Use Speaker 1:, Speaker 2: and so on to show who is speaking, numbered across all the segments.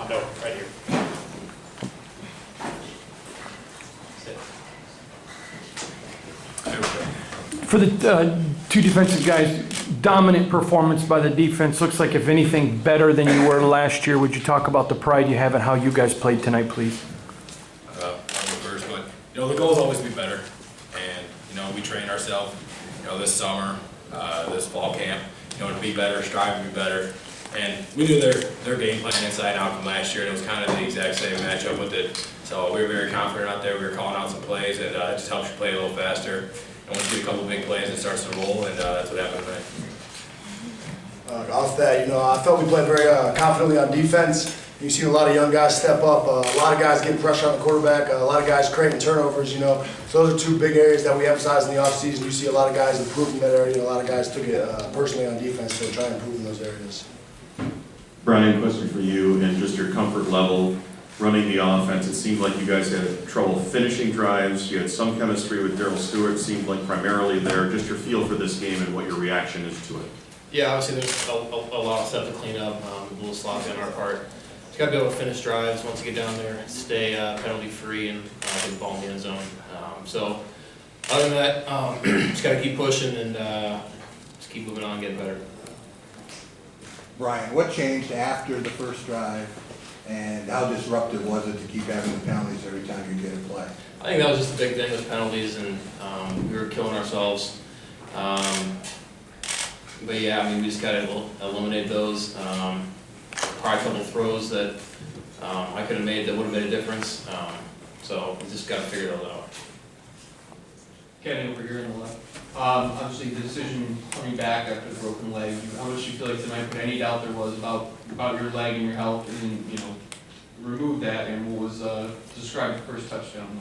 Speaker 1: No, right here. Sit.
Speaker 2: For the two defensive guys, dominant performance by the defense. Looks like, if anything, better than you were last year. Would you talk about the pride you have and how you guys played tonight, please?
Speaker 3: On the first, but the goal is always to be better, and we train ourselves, this summer, this fall camp, to be better, strive to be better, and we knew their game plan inside out from last year, and it was kind of the exact same matchup with it. So we were very confident out there. We were calling out some plays, and it just helps you play a little faster. And once you get a couple big plays, it starts to roll, and that's what happened tonight.
Speaker 4: Off that, I felt we played very confidently on defense. You've seen a lot of young guys step up, a lot of guys getting pressure on the quarterback, a lot of guys creating turnovers, So those are two big areas that we emphasize in the offseason. You see a lot of guys improve in that area. A lot of guys took it personally on defense, so try and improve in those areas.
Speaker 5: Brian, question for you, and just your comfort level running the offense. It seemed like you guys had trouble finishing drives. You had some chemistry with Darryl Stewart. It seemed like primarily there. Just your feel for this game and what your reaction is to it.
Speaker 1: Yeah, obviously there's a lot of stuff to clean up, a little sloppy on our part. Got to be able to finish drives once you get down there, stay penalty free, and get the ball in the end zone. So other than that, just got to keep pushing and just keep moving on, getting better.
Speaker 6: Brian, what changed after the first drive, and how disruptive was it to keep having the penalties every time you get a play?
Speaker 1: I think that was just the big thing with penalties, and we were killing ourselves. But yeah, we just got to eliminate those. Probably a couple throws that I could have made that would have made a difference. So we just got to figure those out.
Speaker 7: Kenny over here on the left. Obviously, the decision coming back after the broken leg, how much do you feel like tonight put any doubt there was about your leg and your health, and then, remove that, and what was described the first touchdown?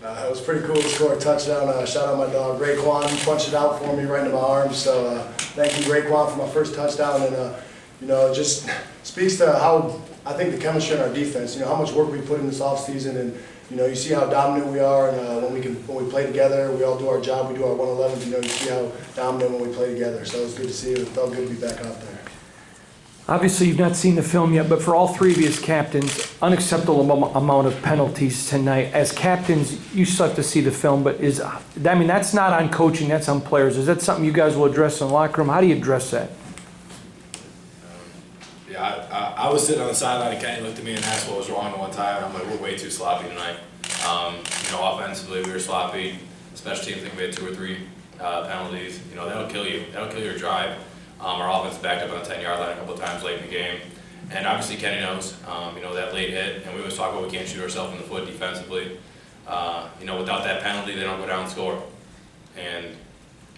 Speaker 4: It was pretty cool to score a touchdown. Shout out my dog, Raekwon. He punched it out for me right into my arms. So thank you, Raekwon, for my first touchdown. And it just speaks to how I think the chemistry in our defense. How much work we put in this offseason, and you see how dominant we are. And when we play together, we all do our job. We do our 111s. You see how dominant when we play together. So it's good to see. It felt good to be back out there.
Speaker 2: Obviously, you've not seen the film yet, but for all three of you as captains, unacceptable amount of penalties tonight. As captains, you still have to see the film, but that's not on coaching, that's on players. Is that something you guys will address in the locker room? How do you address that?
Speaker 3: Yeah, I was sitting on the sideline, and Kenny looked at me and asked what was wrong one time. I'm like, we're way too sloppy tonight. Offensively, we were sloppy. Special teams, I think we had 2 or 3 penalties. That'll kill you. That'll kill your drive. Our offense backed up on the 10-yard line a couple of times late in the game. And obviously Kenny knows, that late hit, and we always talk about we can't shoot ourselves in the foot defensively. Without that penalty, they don't go down and score. And,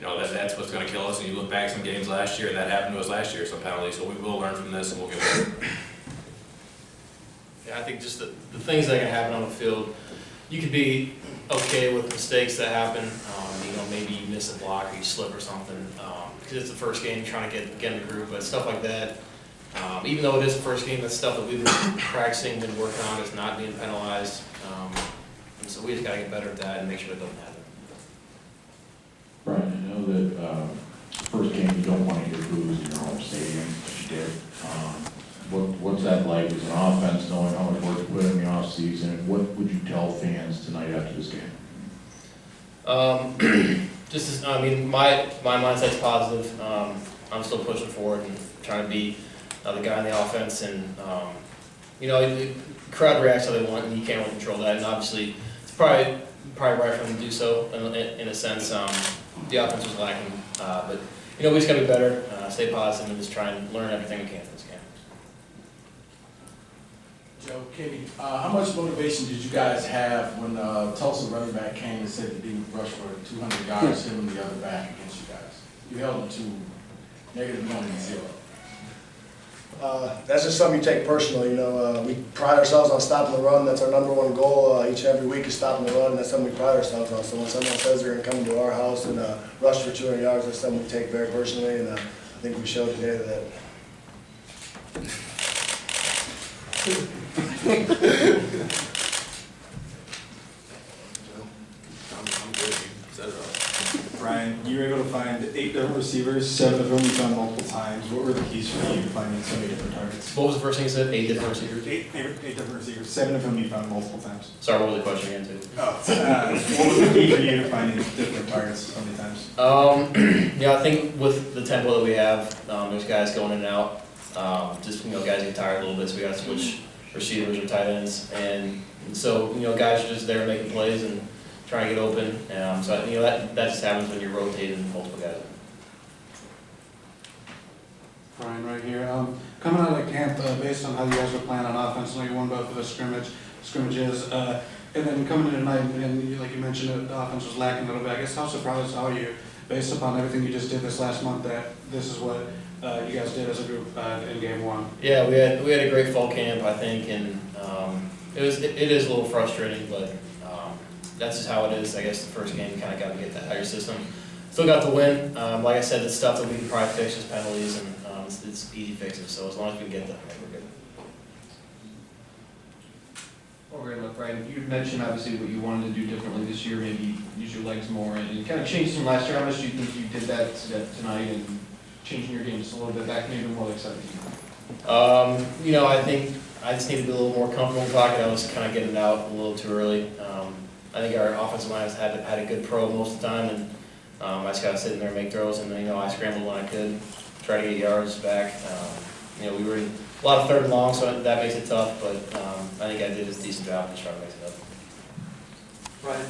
Speaker 3: that's what's going to kill us. And you look back some games last year, and that happened to us last year, some penalties. So we will learn from this, and we'll get better.
Speaker 1: Yeah, I think just the things that can happen on the field, you could be okay with mistakes that happen. Maybe you miss a block or you slip or something. Because it's the first game, trying to get in the group, but stuff like that. Even though it is the first game, that's stuff that we've been practicing, been working on, is not being penalized. And so we just got to get better at that and make sure it doesn't happen.
Speaker 8: Brian, I know that first game you don't want to hear boos in your home stadium, but you did. What's that like as an offense, knowing how much work you put in the offseason? What would you tell fans tonight after this game?
Speaker 1: My mindset's positive. I'm still pushing forward and trying to be the guy in the offense, and the crowd reacts how they want, and you can't really control that. And obviously, it's probably right for them to do so in a sense. The offense was lacking, but we just got to be better, stay positive, and just try and learn everything we can from this game.
Speaker 9: Joe, Kenny, how much motivation did you guys have when Tulsa running back came and said that he would rush for 200 yards, him and the other back against you guys? You held them to -1 and 0.
Speaker 4: That's just something you take personally. We pride ourselves on stopping the run. That's our #1 goal each and every week, is stopping the run. That's something we pride ourselves on. So when someone says they're going to come into our house and rush for 200 yards, that's something we take very personally, and I think we showed today that.
Speaker 10: I'm good. Brian, you were able to find 8 different receivers, 7 of them we found multiple times. What were the keys for you finding so many different targets?
Speaker 1: What was the first thing you said? 8 different receivers?
Speaker 10: Eight different receivers, 7 of them you found multiple times.
Speaker 1: Sorry, what was the question again, too?
Speaker 10: What was the key for you to finding different targets so many times?
Speaker 1: Yeah, I think with the tempo that we have, there's guys going in and out. Just, guys get tired a little bit, so we got to switch receivers or tight ends. And so, guys are just there making plays and trying to get open. So, that just happens when you're rotating multiple guys.
Speaker 11: Brian, right here. Coming out of camp, based on how you guys were playing on offense, I know you won both of the scrimmages, and then coming in tonight, and like you mentioned, the offense was lacking a little bit. I guess how surprised are you, based upon everything you just did this last month, that this is what you guys did as a group in game 1?
Speaker 1: Yeah, we had a great fall camp, I think, and it is a little frustrating, but that's just how it is. I guess the first game you kind of got to get that out of your system. Still got to win. Like I said, it's stuff that we can probably fix, just penalties, and it's easy fixes. So as long as we can get that, I think we're good.
Speaker 7: Over and look, Brian, you mentioned obviously what you wanted to do differently this year, maybe use your legs more, and you kind of changed from last year. How much do you think you did that tonight and changing your game just a little bit back, maybe more like 17?
Speaker 1: I think I just need to be a little more comfortable in the pocket. I was kind of getting it out a little too early. I think our offensive line has had a good pro most of the time, and I just got to sit in there and make throws, and I scrambled when I could, try to get yards back. We were in a lot of third and long, so that makes it tough, but I think I did a decent job to try to make it up.
Speaker 12: Brian,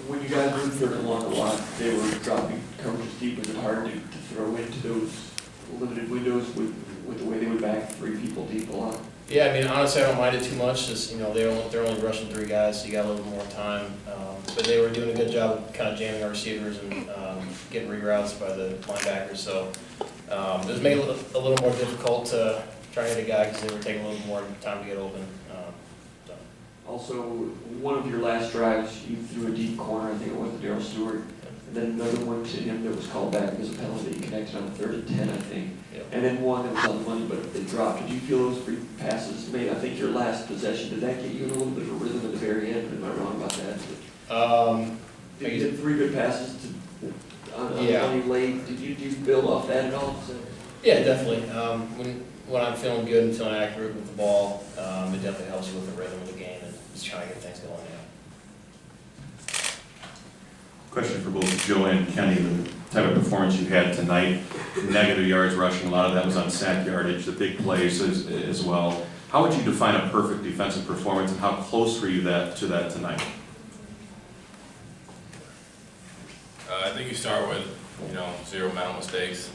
Speaker 12: when you guys were third and long a lot, they were dropping coverages deep. Was it hard to throw into those limited windows with the way they would back 3 people deep a lot?
Speaker 1: Yeah, honestly, I don't mind it too much. Just they're only rushing 3 guys, so you got a little more time. But they were doing a good job of kind of jamming our receivers and getting reroutes by the linebackers. So it was making it a little more difficult to try to hit a guy because they were taking a little more time to get open.
Speaker 12: Also, one of your last drives, you threw a deep corner, I think it was to Darryl Stewart, and then another one to him that was called back because of a penalty that you connected on 3rd and 10, I think.
Speaker 1: Yep.
Speaker 12: And then one that was on the money, but they dropped. Did you feel those 3 passes made, I think your last possession, did that get you in a little bit of a rhythm at the very end? Am I wrong about that? Did you hit 3 good passes on
Speaker 1: yeah.
Speaker 12: money late? Did you build off that at all?
Speaker 1: Yeah, definitely. When I'm feeling good and feeling accurate with the ball, it definitely helps you with the rhythm of the game and just trying to get things going. Yeah.
Speaker 5: Question for both Joe and Kenny, the type of performance you had tonight, negative yards rushing, a lot of that was on sack yardage, the big plays as well. How would you define a perfect defensive performance, and how close were you to that tonight?
Speaker 3: I think you start with, 0 mental mistakes.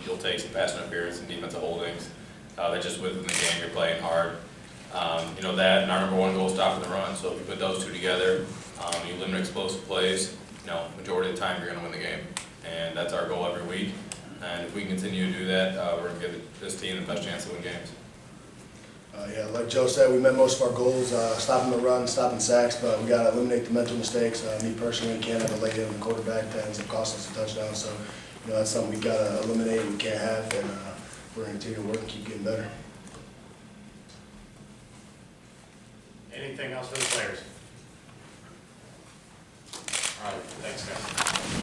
Speaker 3: You'll take some pass interference and defensive holdings. That just within the game, you're playing hard. That and our number 1 goal is stopping the run. So if you put those 2 together, you limit explosive plays, majority of the time you're going to win the game. And that's our goal every week. And if we can continue to do that, we're going to give this team the best chance to win games.
Speaker 4: Yeah, like Joe said, we met most of our goals, stopping the run, stopping sacks, but we got to eliminate the mental mistakes. Me personally, can't have a late hit on the quarterback that ends up costing us a touchdown. So, that's something we've got to eliminate, we can't have, and we're going to continue to work and keep getting better.
Speaker 13: Anything else for the players? All right, thanks, guys.